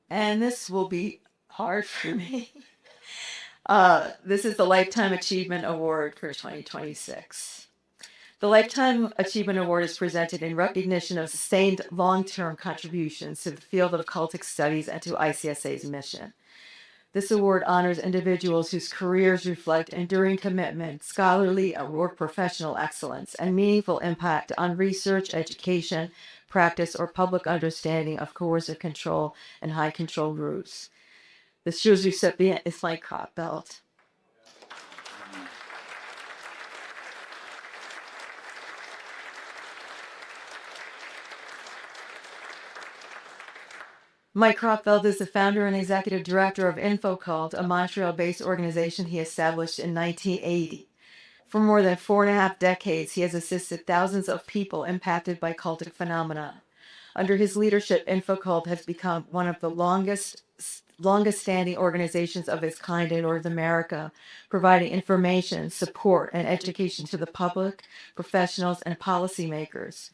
and this will be hard for me. This is the Lifetime Achievement Award for 2026. The Lifetime Achievement Award is presented in recognition of sustained long-term contributions to the field of cultic studies and to ICSA's mission. This award honors individuals whose careers reflect enduring commitment, scholarly or professional excellence, and meaningful impact on research, education, practice, or public understanding of coercive control and high control groups. This year's recipient is Mike Kropveld. Mike Kropveld is the founder and executive director of Info-Cult, a Montreal-based organization he established in 1980. For more than 4.5 decades, he has assisted thousands of people impacted by cultic phenomena. Under his leadership, Info-Cult has become one of the longest standing organizations of its kind in North America, providing information, support, and education to the public, professionals, and policymakers.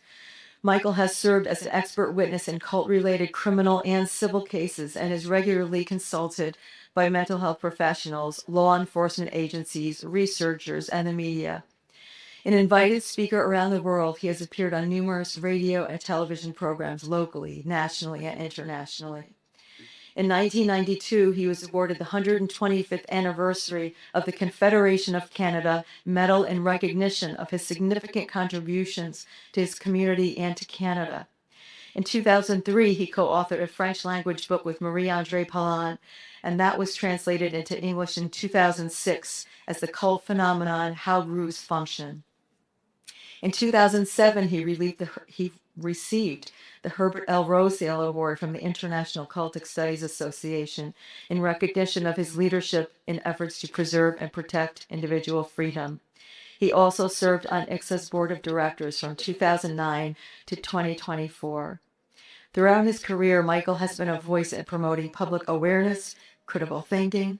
Michael has served as an expert witness in cult-related criminal and civil cases and is regularly consulted by mental health professionals, law enforcement agencies, researchers, and the media. An invited speaker around the world, he has appeared on numerous radio and television programs locally, nationally, and internationally. In 1992, he was awarded the 125th anniversary of the Confederation of Canada Medal in recognition of his significant contributions to his community and to Canada. In 2003, he co-authored a French-language book with Marie-Andrée Palan, and that was translated into English in 2006 as The Cult Phenomenon: How Grooves Function. In 2007, he received the Herbert L. Rosedale Award from the International Cultic Studies Association in recognition of his leadership in efforts to preserve and protect individual freedom. He also served on ICSA's board of directors from 2009 to 2024. Throughout his career, Michael has been a voice in promoting public awareness, critical thinking,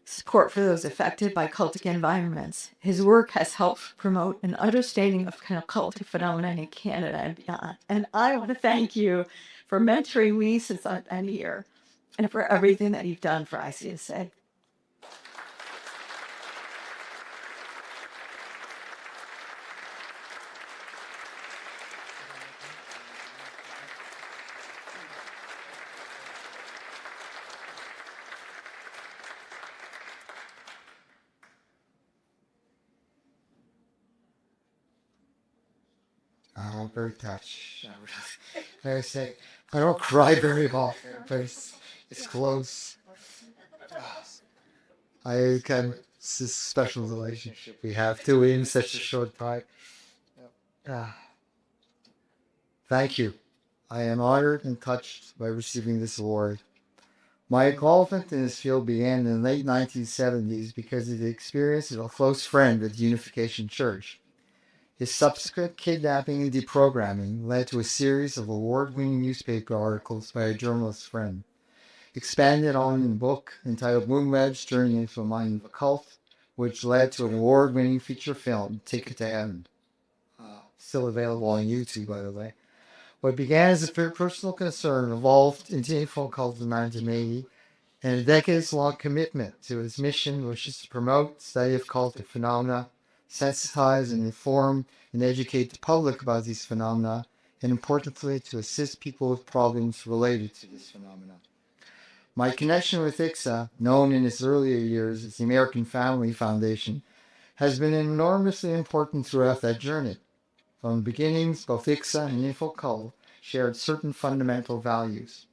support for those affected by cultic environments. His work has helped promote an understanding of cultic phenomena in Canada and beyond. And I want to thank you for mentoring me since I've been here and for everything that you've done for ICSA. I'm very touched. I say, I don't cry very often, but it's close. It's this special relationship we have too in such a short time. Ah, thank you. I am honored and touched by receiving this award. My involvement in this field began in the late 1970s because of the experience of a close friend at the Unification Church. His subsequent kidnapping and deprogramming led to a series of award-winning newspaper articles by a journalist friend, expanded on in a book entitled Moonweb's Journey into the Mind of a Cult, which led to an award-winning feature film, Ticket to Heaven. Still available on YouTube, by the way. What began as a personal concern evolved into Info-Cult in 1980, and a decades-long commitment to his mission, which is to promote study of cultic phenomena, sensitize and inform and educate the public about these phenomena, and importantly, to assist people with problems related to this phenomena. My connection with ICSA, known in its earlier years as the American Family Foundation, has been enormously important throughout that journey. From the beginnings, both ICSA and Info-Cult shared certain fundamental values: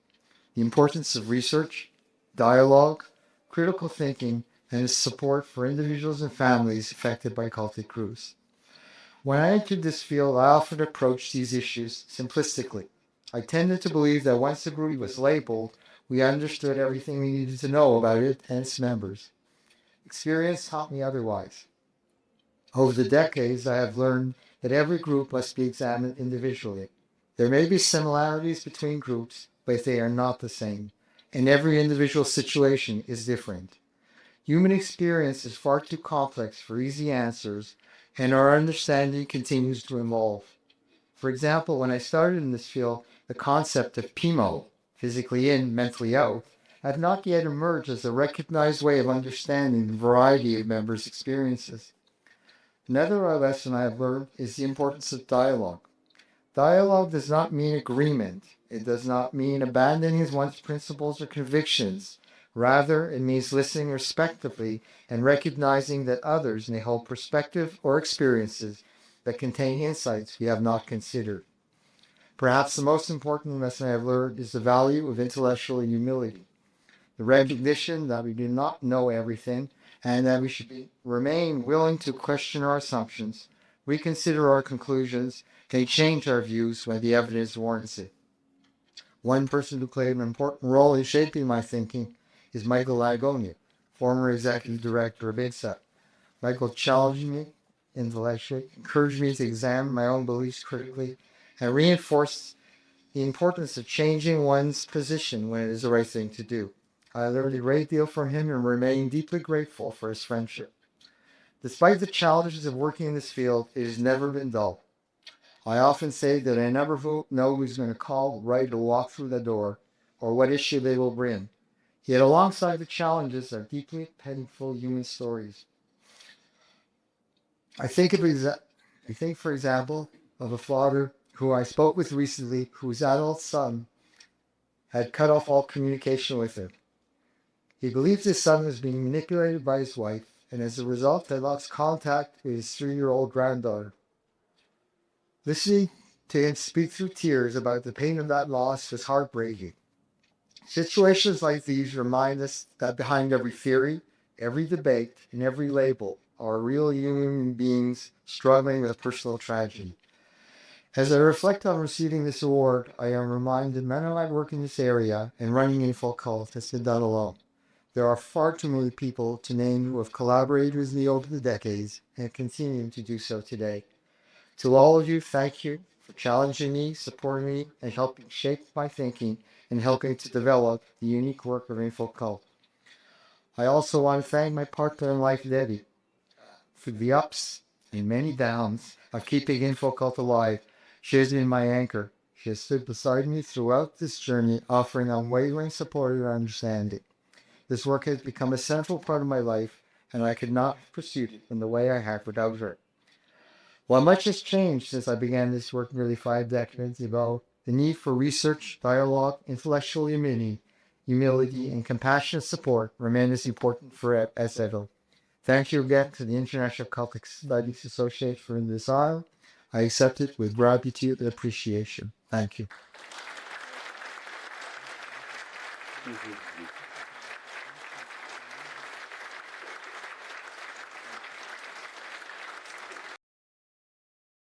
the importance of research, dialogue, critical thinking, and its support for individuals and families affected by cultic groups. When I entered this field, I often approached these issues simplistically. I tended to believe that once a group was labeled, we understood everything we needed to know about it and its members. Experience taught me otherwise. Over the decades, I have learned that every group must be examined individually. There may be similarities between groups, but they are not the same, and every individual situation is different. Human experience is far too complex for easy answers, and our understanding continues to evolve. For example, when I started in this field, the concept of PIMO, physically in, mentally out, have not yet emerged as a recognized way of understanding the variety of members' experiences. Another lesson I have learned is the importance of dialogue. Dialogue does not mean agreement. It does not mean abandoning one's principles or convictions. Rather, it means listening respectfully and recognizing that others may hold perspective or experiences that contain insights we have not considered. Perhaps the most important lesson I have learned is the value of intellectual humility, the recognition that we do not know everything and that we should remain willing to question our assumptions, reconsider our conclusions, and change our views when the evidence warrants it. One person who played an important role in shaping my thinking is Michael Lagonia, former executive director of ICSA. Michael challenged me intellectually, encouraged me to examine my own beliefs critically, and reinforced the importance of changing one's position when it is the right thing to do. I learned a great deal from him and remain deeply grateful for his friendship. Despite the challenges of working in this field, it has never been dull. I often say that I never know who's going to call, write, or walk through the door, or what issue they will bring. Yet alongside the challenges are deeply painful human stories. I think, for example, of a father who I spoke with recently whose adult son had cut off all communication with him. He believed his son was being manipulated by his wife, and as a result had lost contact with his 3-year-old granddaughter. Listening to him speak through tears about the pain of that loss was heartbreaking. Situations like these remind us that behind every theory, every debate, and every label are real human beings struggling with personal tragedy. As I reflect on receiving this award, I am reminded none of my work in this area and running Info-Cult has been done alone. There are far too many people to name who have collaborated with me over the decades and continue to do so today. To all of you, thank you for challenging me, supporting me, and helping shape my thinking and helping to develop the unique work of Info-Cult. I also want to thank my partner in life, Debbie, for the ups and many downs of keeping Info-Cult alive. She has been my anchor. She has stood beside me throughout this journey, offering unwavering support and understanding. This work has become a central part of my life, and I could not have pursued it in the way I have without her. While much has changed since I began this work nearly 5 decades ago, the need for research, dialogue, intellectual humility, and compassionate support remain as important as ever. Thank you again to the International Cultic Studies Association for this honor. I accept it with gratitude and appreciation. Thank you.